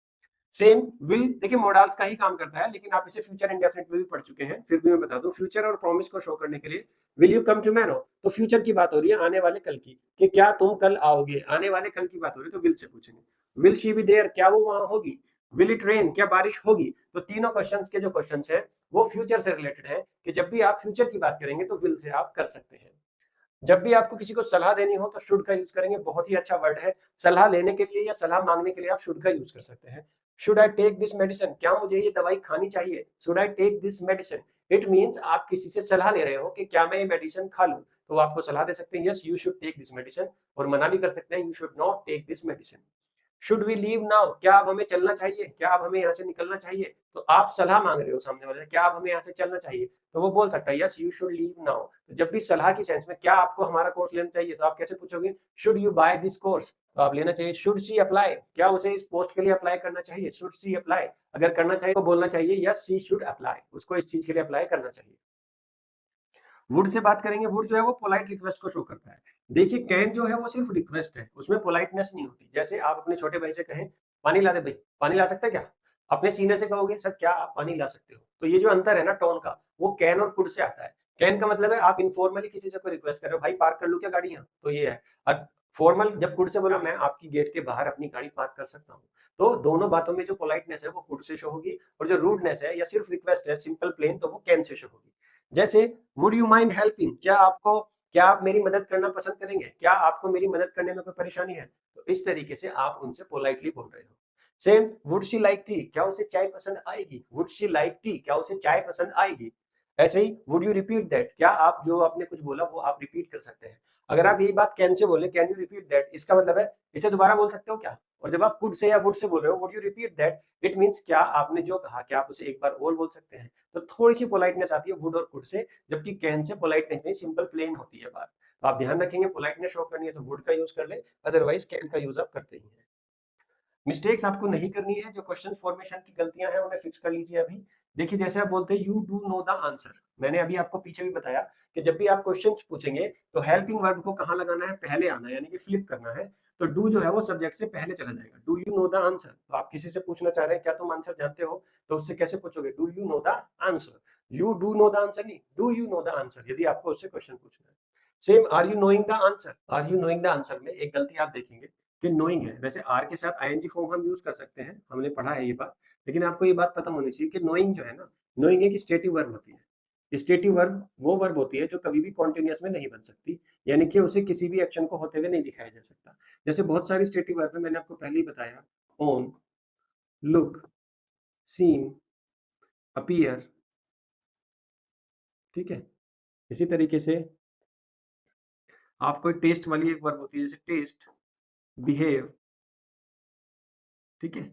सेम विल, देखिए मॉडल्स का ही काम करता है, लेकिन आप इसे फ्यूचर इंडेफिनिट में भी पढ़ चुके हैं, फिर भी मैं बता दूं, फ्यूचर और प्रॉमिस को शो करने के लिए विल यू कम टुमारो, तो फ्यूचर की बात हो रही है, आने वाले कल की, कि क्या तुम कल आओगे, आने वाले कल की बात हो रही है, तो विल से पूछेंगे। विल शी बी देयर, क्या वो वहां होगी। विल इट रेन, क्या बारिश होगी। तो तीनों क्वेश्चंस के जो क्वेश्चंस हैं वो फ्यूचर से रिलेटेड है, कि जब भी आप फ्यूचर की बात करेंगे तो विल से आप कर सकते हैं। जब भी आपको किसी को सलाह देनी हो तो शुड का यूज करेंगे, बहुत ही अच्छा वर्ड है। सलाह लेने के लिए या सलाह मांगने के लिए आप शुड का यूज कर सकते हैं। Should I take this medicine, क्या मुझे ये दवाई खानी चाहिए। Should I take this medicine, it means आप किसी से सलाह ले रहे हो कि क्या मैं ये मेडिसिन खा लूं, तो वो आपको सलाह दे सकते हैं, yes you should take this medicine, और मना भी कर सकते हैं, you should not take this medicine. Should we leave now, क्या अब हमें चलना चाहिए, क्या अब हमें यहाँ से निकलना चाहिए। तो आप सलाह मांग रहे हो सामने वाले से, क्या अब हमें यहाँ से चलना चाहिए, तो वो बोल सकता है yes you should leave now. तो जब भी सलाह की सेंस में, क्या आपको हमारा कोर्स लेना चाहिए, तो आप कैसे पूछोगे, should you buy this course, तो आप लेना चाहिए। शुड सी अप्लाई, क्या उसे इस पोस्ट के लिए अप्लाई करना चाहिए, शुड सी अप्लाई। अगर करना चाहिए तो बोलना चाहिए यस सी शुड अप्लाई, उसको इस चीज के लिए अप्लाई करना चाहिए। वुड से बात करेंगे, वुड जो है वो पोलाइट रिक्वेस्ट को शो करता है। देखिए कैन जो है वो सिर्फ रिक्वेस्ट है, उसमें पोलाइटनेस नहीं होती। जैसे आप अपने छोटे भाई से कहें पानी ला दे भाई, पानी ला सकता है क्या, अपने सीनियर से कहोगे सर क्या आप पानी ला सकते हो, तो ये जो अंतर है ना टोन का, वो कैन और कुड से आता है। कैन का मतलब है आप इनफॉर्मली किसी से कोई रिक्वेस्ट कर रहे हो, भाई पार्क कर लूं क्या गाड़ी यहाँ, तो ये है। और फॉर्मल जब कुड से बोलो मैं आपकी गेट के बाहर अपनी गाड़ी पार्क कर सकता हूँ, तो दोनों बातों में जो पोलाइटनेस है वो कुड से शो होगी, और जो रूडनेस है या सिर्फ रिक्वेस्ट है सिंपल प्लेन, तो वो कैन से शो होगी। जैसे वुड यू माइंड हेल्पिंग, क्या आप मेरी मदद करना पसंद करेंगे, क्या आपको मेरी मदद करने में कोई परेशानी है, तो इस तरीके से आप उनसे पोलाइटली बोल रहे हो। Same, would she like T, क्या उसे चाय पसंद आएगी, वुड शी लाइक टी, क्या उसे चाय पसंद आएगी। ऐसे he would you repeat that, क्या आप जो आपने कुछ बोला वो आप रिपीट कर सकते हैं। अगर आप यही बात कैन से बोले, कैन यू रिपीट दैट, इसका मतलब है इसे दोबारा बोल सकते हो क्या। और जब आप कुड से या वुड से बोल रहे हो, would you repeat that, it means क्या आपने जो कहा क्या आप उसे एक बार और बोल सकते हैं। तो थोड़ी सी पोलाइटनेस आती है वुड और कुड से, जबकि कैन से पोलाइटनेस नहीं, सिंपल प्लेन होती है बात। तो आप ध्यान रखेंगे पोलाइटनेस शो करनी है तो वुड का यूज कर ले, अदरवाइज कैन का यूज आप करते ही हैं। मिस्टेक्स आपको नहीं करनी है, जो क्वेश्चन फॉर्मेशन की गलतियां हैं उन्हें फिक्स कर लीजिए अभी। देखिए जैसे आप बोलते हैं you do know the answer, मैंने अभी आपको पीछे भी बताया कि जब भी आप क्वेश्चन पूछेंगे तो हेल्पिंग वर्ब को कहाँ लगाना है, पहले आना है, यानी कि फ्लिप करना है। तो डू जो है वो सब्जेक्ट से पहले चला जाएगा। Do you know the answer, तो आप किसी से पूछना चाह रहे हैं क्या तुम आंसर जानते हो, तो उससे कैसे पूछोगे, do you know the answer. You do know the answer नहीं, do you know the answer, यदि आपको उससे क्वेश्चन पूछना है। Same are you knowing the answer, are you knowing the answer में एक गलती आप देखेंगे कि नोइंग है, वैसे आर के साथ आईएनजी फॉर्म हम यूज कर सकते हैं, हमने पढ़ा है ये बात, लेकिन आपको ये बात पता होनी चाहिए कि नोइंग जो है ना, नोइंग एक स्टेटिव वर्ब होती है। स्टेटिव वर्ब वो वर्ब होती है जो कभी भी कॉन्टिन्यूअस में नहीं बन सकती, यानी कि उसे किसी भी एक्शन को होते हुए नहीं दिखाया जा सकता। जैसे बहुत सारी स्टेटिव वर्ब है, मैंने आपको पहले ही बताया, ओन, लुक, सीम, अपीयर, ठीक है। इसी तरीके से आपको टेस्ट वाली एक वर्ब होती है, जैसे टेस्ट, बिहेव, ठीक है।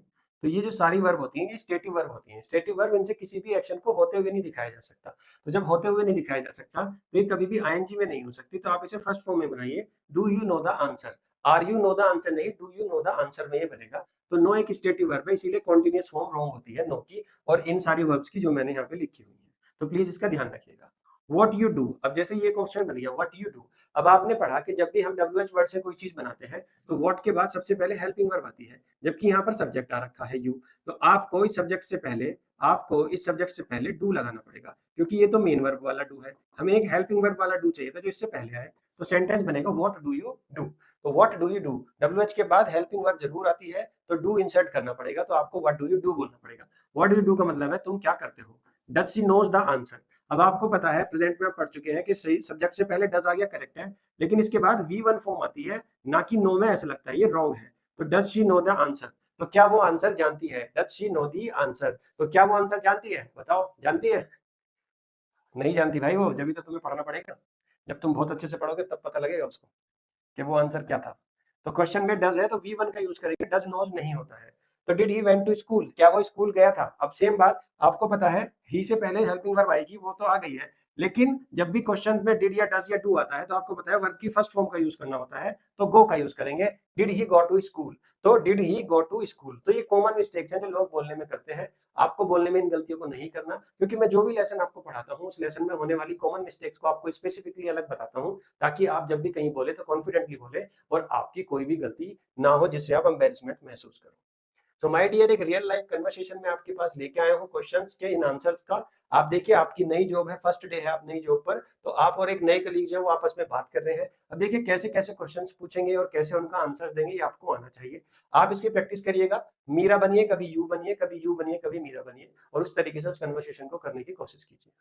तो ये जो सारी वर्ब होती हैं ये स्टेटिव वर्ब होती हैं। स्टेटिव वर्ब, इनसे किसी भी एक्शन को होते हुए नहीं दिखाया जा सकता। तो जब होते हुए नहीं दिखाया जा सकता तो ये कभी भी आईएनजी में नहीं हो सकती। तो आप इसे फर्स्ट फॉर्म में बनाइए, do you know the answer. Are you know the answer नहीं, do you know the answer में ये बनेगा। तो नो एक स्टेटिव वर्ब है, इसीलिए कॉन्टिन्यूअस फॉर्म रॉन्ग होती है नो की, और इन सारी वर्ब्स की जो मैंने यहाँ पे लिखी हुई है। तो प्लीज इसका ध्यान रखिएगा। व्हाट यू डू, अब जैसे ये क्वेश्चन बन गया व्हाट यू डू। अब आपने पढ़ा कि जब भी हम WH वर्ड से कोई चीज बनाते हैं तो व्हाट के बाद सबसे पहले हेल्पिंग वर्ब आती है, जबकि यहाँ पर सब्जेक्ट आ रखा है यू। तो आपको इस सब्जेक्ट से पहले डू लगाना पड़ेगा, क्योंकि ये तो मेन वर्ब वाला डू है, हमें एक हेल्पिंग वर्ब वाला डू चाहिए था जो इससे पहले आए। तो सेंटेंस बनेगा व्हाट डू यू डू। तो what do you do, WH के बाद हेल्पिंग वर्ब जरूर आती है, तो डू इंसर्ट करना पड़ेगा, तो आपको व्हाट डू यू डू बोलना पड़ेगा। व्हाट डू यू डू का मतलब है तुम क्या करते हो। Does she knows the answer, अब आपको पता है प्रेजेंट में आप पढ़ चुके हैं कि सही सब्जेक्ट से पहले डज आ गया, करेक्ट है, लेकिन इसके बाद V1 फॉर्म आती है, ना कि नो में, ऐसा लगता है ये रॉन्ग है। तो does she know the answer, तो क्या वो आंसर जानती है, does she know the answer, तो क्या वो आंसर जानती है, बताओ जानती है। नहीं जानती भाई, वो जब भी तो तुम्हें पढ़ना पड़ेगा, जब तुम बहुत अच्छे से पढ़ोगे तब पता लगेगा उसको कि वो आंसर क्या था। तो क्वेश्चन में डज है तो V1 का यूज करेंगे, डज नोज नहीं होता है। तो did he went to school, क्या वो स्कूल गया था। अब सेम बात, आपको पता है ही से पहले हेल्पिंग वर्ब आएगी, वो तो आ गई है, लेकिन जब भी क्वेश्चन में डिड या डज या डू आता है तो आपको पता है वर्ब की फर्स्ट फॉर्म का यूज करना होता है, तो गो का यूज करेंगे। Did he go to school, तो did he go to school. तो ये कॉमन मिस्टेक्स हैं जो लोग बोलने में करते हैं, आपको बोलने में इन गलतियों को नहीं करना, क्योंकि मैं जो भी लेसन आपको पढ़ाता हूँ उस लेसन में होने वाली कॉमन मिस्टेक्स को आपको स्पेसिफिकली अलग बताता हूँ, ताकि आप जब भी कहीं बोले तो कॉन्फिडेंटली बोले और आपकी कोई भी गलती ना हो जिससे आप एम्बेरसमेंट महसूस करो। तो माय डियर, एक रियल लाइफ कन्वर्सेशन में आपके पास लेके आया हूँ क्वेश्चंस के इन आंसर्स का। आप देखिए आपकी नई जॉब है, फर्स्ट डे है आप नई जॉब पर, तो आप और एक नए कलीग जो है वो आपस में बात कर रहे हैं। अब देखिए कैसे कैसे क्वेश्चंस पूछेंगे और कैसे उनका आंसर देंगे, ये आपको आना चाहिए। आप इसकी प्रैक्टिस करिएगा, मीरा बनिए, कभी यू बनिए, कभी यू बनिए, कभी मीरा बनिए, और उस तरीके से उस कन्वर्सेशन को करने की कोशिश कीजिए।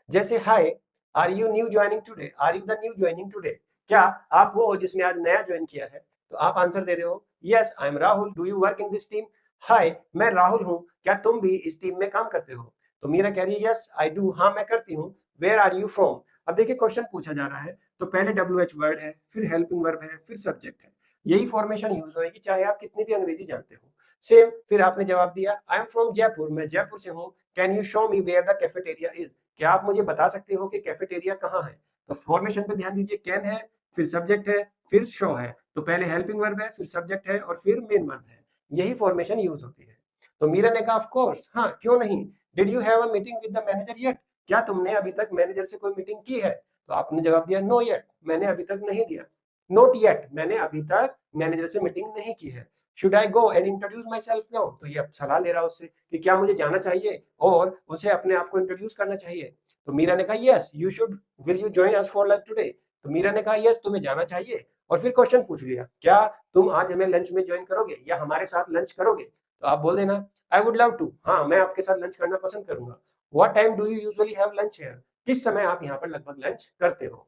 जैसे hi, are you new joining today, are you the new joining today, क्या आप वो हो जिसने आज नया ज्वाइन किया है। तो आप आंसर दे रहे हो yes I am Rahul, do you work in this team. Hi, मैं राहुल हूं, क्या तुम भी इस टीम में काम करते हो। तो मीरा कह रही है यस आई डू, हाँ मैं करती हूँ। वेयर आर यू फ्रॉम, अब देखिए क्वेश्चन पूछा जा रहा है तो पहले WH वर्ड है, फिर हेल्पिंग वर्ब है, फिर सब्जेक्ट है। यही फॉर्मेशन यूज होगी चाहे आप कितनी भी अंग्रेजी जानते हो। सेम, फिर आपने जवाब दिया आई एम फ्रॉम जयपुर, मैं जयपुर से हूँ। Can you show me where the cafeteria is, क्या आप मुझे बता सकते हो कि कैफेटेरिया कहाँ है। तो फॉर्मेशन पे ध्यान दीजिए, कैन है, फिर सब्जेक्ट है, फिर शो है, तो पहले हेल्पिंग वर्ब है, फिर सब्जेक्ट है, और फिर मेन वर्ब है। यही फॉर्मेशन यूज होती है। तो मीरा ने कहा ऑफ कोर्स, हाँ क्यों नहीं। Did you have a meeting with the manager yet, क्या तुमने अभी तक मैनेजर से कोई मीटिंग की है। तो आपने जवाब दिया नो येट, मैंने अभी तक नहीं दिया। नोट येट, मैंने अभी तक मैनेजर से मीटिंग नहीं की है। Should I go and introduce my self now? तो ये अब सलाह ले रहा है उससे कि क्या मुझे जाना चाहिए और उसे अपने आप को इंट्रोड्यूस करना चाहिए? तो मीरा ने कहा yes you should, will you join us for lunch today? तो मीरा ने कहा यस तुम्हें जाना चाहिए, और फिर क्वेश्चन पूछ लिया, क्या तुम आज हमें लंच में ज्वाइन करोगे या हमारे साथ लंच करोगे? तो आप बोल देना आई वुड लव टू, हाँ मैं आपके साथ लंच करना पसंद करूंगा। What time do you usually have lunch here? किस समय आप यहाँ पर लगभग लंच करते हो?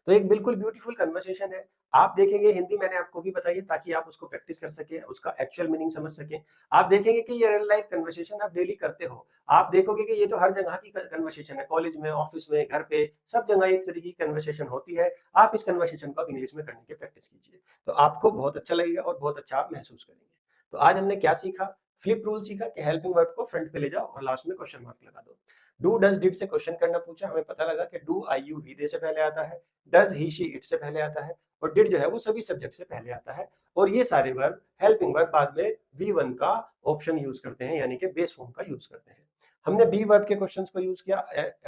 तो एक बिल्कुल ब्यूटीफुल कन्वर्सेशन है। आप देखेंगे, हिंदी मैंने आपको भी बताई है ताकि आप उसको प्रैक्टिस कर सकें, उसका एक्चुअल मीनिंग समझ सकें। आप देखेंगे कि ये रियल लाइफ कन्वर्सेशन आप डेली करते हो। आप देखोगे कि ये तो हर जगह की कन्वर्सेशन है, कॉलेज में, ऑफिस में, घर पे, सब जगह एक तरीके की कन्वर्सेशन होती है। आप इस कन्वर्सेशन को आप इंग्लिश में करने की प्रैक्टिस कीजिए, तो आपको बहुत अच्छा लगेगा और बहुत अच्छा आप महसूस करेंगे। तो आज हमने क्या सीखा? फ्लिप रूल सीखा कि हेल्पिंग वर्ब को फ्रंट पे ले जाओ और लास्ट में क्वेश्चन मार्क लगा दो। डू डज डिड से क्वेश्चन करना पूछा, हमें पता लगा कि डू आई यू ही दे से पहले आता है, डज ही शी इट से पहले आता है, और डिड जो है वो सभी सब्जेक्ट से पहले आता है। और ये सारे वर्ब हेल्पिंग वर्ब बाद में V1 का ऑप्शन यूज करते हैं, यानी कि बेस फॉर्म का यूज करते हैं। हमने बी वर्ब के क्वेश्चंस को यूज किया,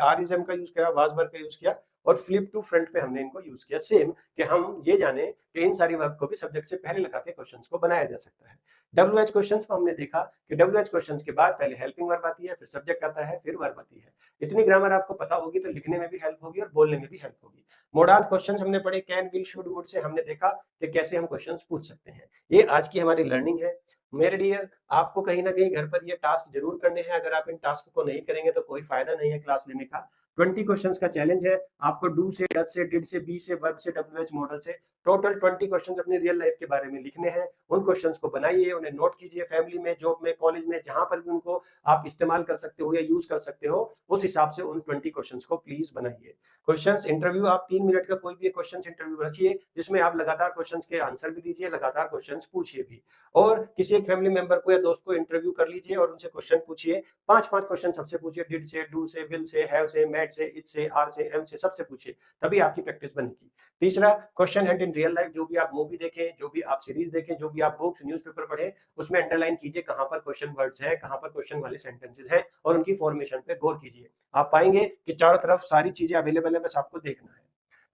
आर इज एम का यूज किया, वाज वर्ब का यूज किया, और फ्लिप टू फ्रंट पे हमने इनको यूज किया। सेम कि हम ये जाने कि इन सारी वर्ब को भी सब्जेक्ट से पहले लगा के क्वेश्चंस को बनाया जा सकता है। WH क्वेश्चंस को हमने देखा कि WH क्वेश्चंस के बाद पहले हेल्पिंग वर्ब आती है, फिर सब्जेक्ट आता है, फिर वर्ब आती है। इतनी ग्रामर आपको पता होगी तो लिखने में भी हेल्प होगी और बोलने में भी हेल्प होगी। मोडाल्स क्वेश्चंस हमने पढ़े, can, will, should, would say हमने देखा कि कैसे हम क्वेश्चंस पूछ सकते हैं। ये आज की हमारी लर्निंग है। मेरे डियर, आपको कहीं ना कहीं घर पर ये टास्क जरूर करने हैं। अगर आप इन टास्क को नहीं करेंगे तो कोई फायदा नहीं है क्लास लेने का। 20 क्वेश्चंस का चैलेंज है। आपको डू से, डज से, डिड से, बी से, वर्ब से, WH मॉडल से टोटल 20 क्वेश्चंस अपनी रियल लाइफ के बारे में लिखने हैं। उन क्वेश्चंस को बनाइए, उन्हें नोट कीजिए, फैमिली में, जॉब में, कॉलेज में, जहां पर भी उनको आप इस्तेमाल कर सकते हो या यूज कर सकते हो, उस हिसाब से उन 20 क्वेश्चंस को प्लीज बनाइए। क्वेश्चंस इंटरव्यू, आप 3 मिनट का कोई भी क्वेश्चंस इंटरव्यू रखिए, जिसमें आप लगातार क्वेश्चंस के आंसर भी दीजिए, लगातार क्वेश्चंस पूछिए भी। और किसी एक फैमिली मेंबर को या दोस्त को इंटरव्यू कर लीजिए और उनसे क्वेश्चन पूछिए। 5-5 क्वेश्चन सबसे पूछिए, डिड से, डू से, विल से, हैव से, मेट से, इट से, आर से, एम से, सबसे पूछिए, तभी आपकी प्रैक्टिस बनेगी। तीसरा, question Hunt in real life. जो भी आप मूवी देखें, जो भी आप सीरीज देखें, जो भी आप बुक्स, न्यूज़पेपर पढ़ें, उसमें अंडरलाइन कीजिए कहां पर क्वेश्चन वर्ड्स हैं, कहां पर क्वेश्चन वाले सेंटेंसेस हैं, और उनकी फॉर्मेशन पे गौर कीजिए। आप पाएंगे कि चारों तरफ सारी चीजें अवेलेबल है, बस आपको देखना है।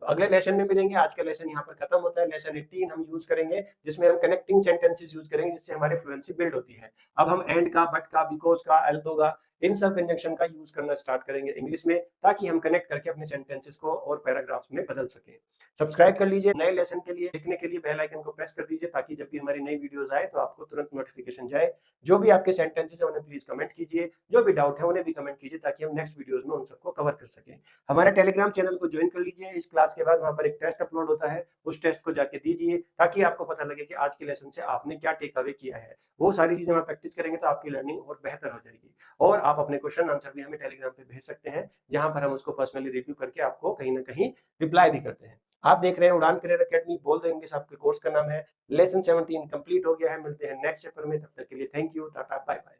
तो अगले लेसन में मिलेंगे। आज का लेसन यहाँ पर खत्म होता है। लेसन 18 हम यूज करेंगे, जिसमें हम कनेक्टिंग सेंटेंसेस यूज करेंगे, जिससे हमारी फ्लुएंसी बिल्ड होती है। अब हम एंड का, बट का, बिकॉज का, अल्दो का, इन सब कंजंक्शन का यूज करना स्टार्ट करेंगे इंग्लिश में, ताकि हम कनेक्ट करके अपने सेंटेंसेस को और पैराग्राफ्स में बदल सकें। सब्सक्राइब कर लीजिए। नए लेसन के लिए, देखने के लिए बेल आइकन को प्रेस कर दीजिए, ताकि जब भी हमारी नई वीडियोस आए तो आपको तुरंत नोटिफिकेशन जाए। जो भी आपके सेंटेंसेस है उन्हें प्लीज कमेंट कीजिए, जो भी डाउट है उन्हें भी कमेंट कीजिए, ताकि हम नेक्स्ट वीडियोस में उन सबको कवर कर सकें। हमारे टेलीग्राम चैनल को ज्वाइन कर लीजिए। इस क्लास के बाद वहां पर एक टेस्ट अपलोड होता है, उस टेस्ट को जाके दीजिए, ताकि आपको पता लगे कि आज के लेसन से आपने क्या टेक अवे किया है। वो सारी चीजें हम प्रैक्टिस करेंगे तो आपकी लर्निंग और बेहतर हो जाएगी। और आप अपने क्वेश्चन आंसर भी हमें टेलीग्राम पे भेज सकते हैं, जहां पर हम उसको पर्सनली रिव्यू करके आपको कहीं ना कहीं रिप्लाई भी करते हैं। आप देख रहे हैं उड़ान करियर अकेडमी, बोल दो इंग्लिश आपके कोर्स का नाम है। लेसन 17 कंप्लीट हो गया है। मिलते हैं नेक्स्ट चैप्टर में, तब तक के लिए thank you, tata, bye bye.